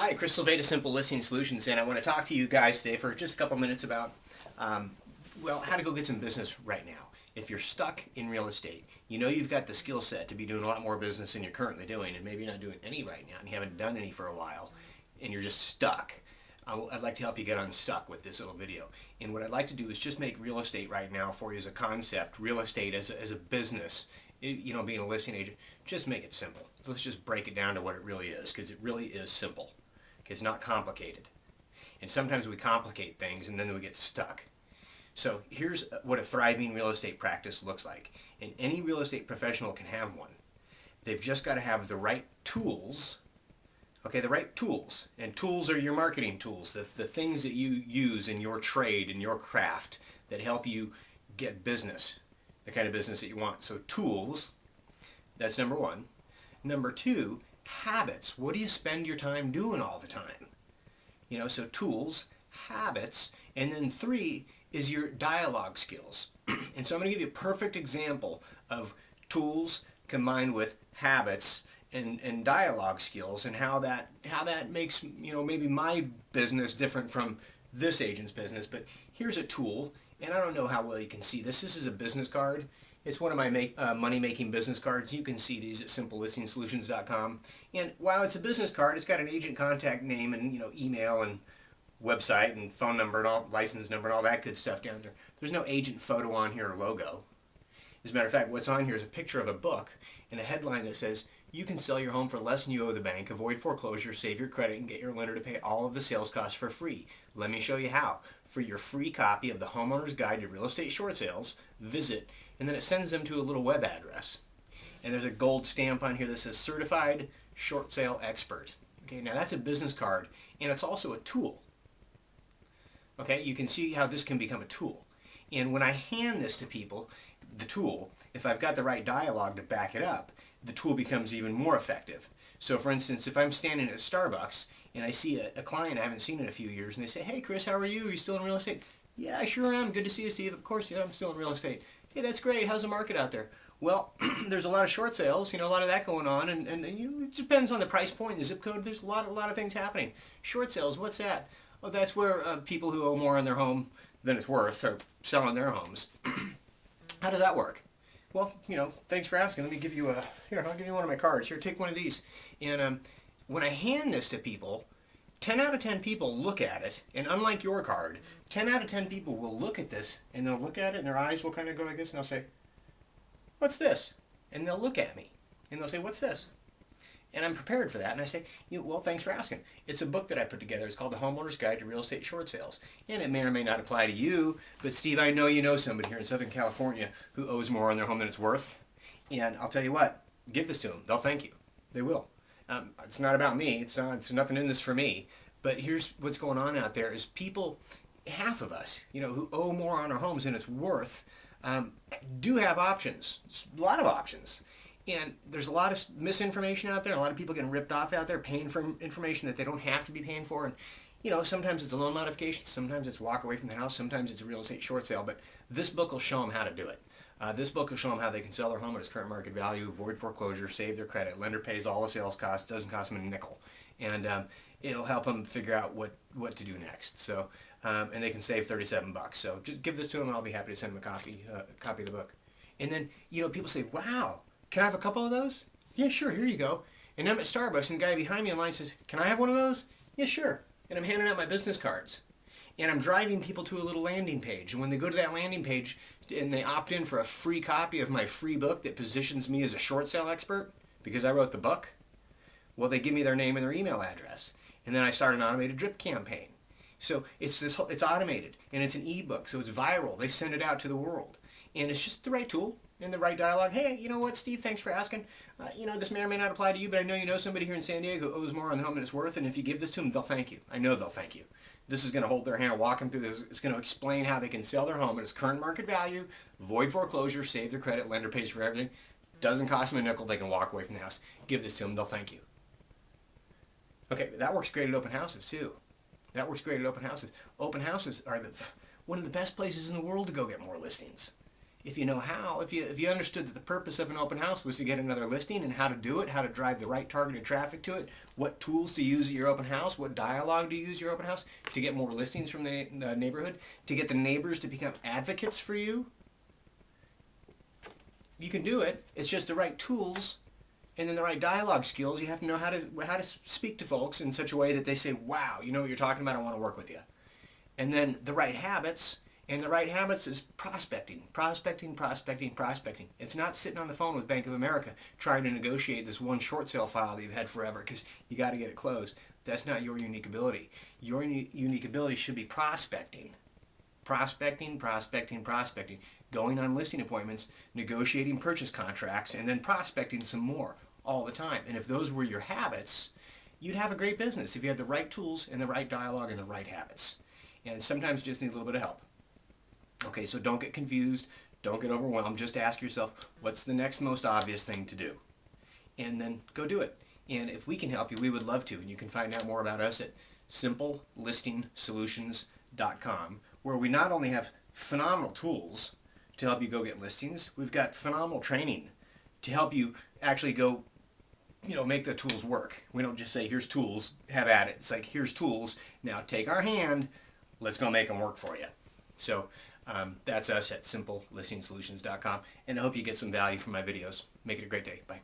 Hi, Chris Sylveta, Simple Listing Solutions, and I want to talk to you guys today for just a couple minutes about, how to go get some business right now. If you're stuck in real estate, you know you've got the skill set to be doing a lot more business than you're currently doing, and maybe you're not doing any right now, and you haven't done any for a while, and you're just stuck. I'd like to help you get unstuck with this little video. And what I'd like to do is just make real estate right now for you as a concept, real estate as a business, being a listing agent, just make it simple. Let's just break it down to what it really is, because it really is simple. It's not complicated. And sometimes we complicate things and then we get stuck. So here's what a thriving real estate practice looks like. And any real estate professional can have one. They've just got to have the right tools. Okay, the right tools. And tools are your marketing tools, the things that you use in your trade, in your craft, that help you get business, the kind of business that you want. So tools, that's number one. Number two, habits. What do you spend your time doing all the time? So tools, habits, and then three is your dialogue skills. And so I'm going to give you a perfect example of tools combined with habits and dialogue skills, and how that makes maybe my business different from this agent's business. But here's a tool, and I don't know how well you can see this. This is a business card. It's one of my money-making business cards. You can see these at simplelistingsolutions.com. And while it's a business card, it's got an agent contact name and email and website and phone number and all license number and all that good stuff down there. There's no agent photo on here or logo. As a matter of fact, what's on here is a picture of a book and a headline that says, "You can sell your home for less than you owe the bank, avoid foreclosure, save your credit, and get your lender to pay all of the sales costs for free. Let me show you how." For your free copy of the Homeowner's Guide to Real Estate Short Sales, visit, and then it sends them to a little web address. And there's a gold stamp on here that says Certified Short Sale Expert. Okay, now that's a business card, and it's also a tool. Okay, you can see how this can become a tool. And when I hand this to people, the tool, if I've got the right dialogue to back it up, the tool becomes even more effective. So for instance, if I'm standing at Starbucks and I see a client I haven't seen in a few years, and they say, "Hey Chris, how are you? Are you still in real estate?" "Yeah, I sure am. Good to see you, Steve." "Of course, yeah, I'm still in real estate." "Hey, that's great. How's the market out there?" "Well, there's a lot of short sales, a lot of that going on, and it depends on the price point and the zip code. There's a lot of things happening." "Short sales, what's that?" "Oh, that's where people who owe more on their home than it's worth are selling their homes." "How does that work?" "Well, thanks for asking. Let me give you I'll give you one of my cards. Here, take one of these." And when I hand this to people, 10 out of 10 people look at it, and unlike your card, 10 out of 10 people will look at this, and they'll look at it, and their eyes will kind of go like this, and they'll say, "What's this?" And they'll look at me, and they'll say, "What's this?" And I'm prepared for that, and I say, "Well, thanks for asking. It's a book that I put together. It's called The Homeowner's Guide to Real Estate Short Sales. And it may or may not apply to you, but Steve, I know you know somebody here in Southern California who owes more on their home than it's worth. And I'll tell you what, give this to them. They'll thank you. They will. It's not about me. It's nothing in this for me. But here's what's going on out there is people, half of us, who owe more on our homes than it's worth, do have options. A lot of options. And there's a lot of misinformation out there. A lot of people getting ripped off out there, paying for information that they don't have to be paying for. And sometimes it's a loan modification, sometimes it's walk away from the house, sometimes it's a real estate short sale. But this book will show them how to do it. This book will show them how they can sell their home at its current market value, avoid foreclosure, save their credit. Lender pays all the sales costs, doesn't cost them a nickel. And it'll help them figure out what to do next. So, and they can save $37. So just give this to them, and I'll be happy to send them a copy of the book. And then, people say, "Wow, can I have a couple of those?" "Yeah, sure, here you go." And I'm at Starbucks, and the guy behind me in line says, "Can I have one of those?" "Yeah, sure." And I'm handing out my business cards. And I'm driving people to a little landing page. And when they go to that landing page and they opt in for a free copy of my free book that positions me as a short sale expert because I wrote the book, well, they give me their name and their email address. And then I start an automated drip campaign. So it's automated, and it's an ebook, so it's viral. They send it out to the world. And it's just the right tool and the right dialogue. "Hey, you know what, Steve, thanks for asking. This may or may not apply to you, but I know you know somebody here in San Diego who owes more on the home than it's worth, and if you give this to them, they'll thank you. I know they'll thank you. This is going to hold their hand, walk them through this. It's going to explain how they can sell their home at its current market value, avoid foreclosure, save their credit, lender pays for everything. Doesn't cost them a nickel. They can walk away from the house. Give this to them, they'll thank you." Okay, that works great at open houses, too. That works great at open houses. Open houses are one of the best places in the world to go get more listings. if you know how, if you understood that the purpose of an open house was to get another listing and how to do it, how to drive the right targeted traffic to it, what tools to use at your open house, what dialogue to use at your open house to get more listings from the neighborhood, to get the neighbors to become advocates for you, you can do it. It's just the right tools and then the right dialogue skills. You have to know how to speak to folks in such a way that they say, wow, you know what you're talking about, I want to work with you. And then the right habits. And the right habits is prospecting. It's not sitting on the phone with Bank of America trying to negotiate this one short sale file that you've had forever because you got to get it closed. That's not your unique ability. Your unique ability should be prospecting. Prospecting. Going on listing appointments, negotiating purchase contracts, and then prospecting some more all the time. And if those were your habits, you'd have a great business if you had the right tools and the right dialogue and the right habits. And sometimes you just need a little bit of help. Okay, so don't get confused, don't get overwhelmed, just ask yourself, what's the next most obvious thing to do? And then go do it. And if we can help you, we would love to. And you can find out more about us at simplelistingsolutions.com, where we not only have phenomenal tools to help you go get listings, we've got phenomenal training to help you actually go, make the tools work. We don't just say, here's tools, have at it. It's like, here's tools, now take our hand, let's go make them work for you. So that's us at simplelistingsolutions.com, and I hope you get some value from my videos. Make it a great day. Bye.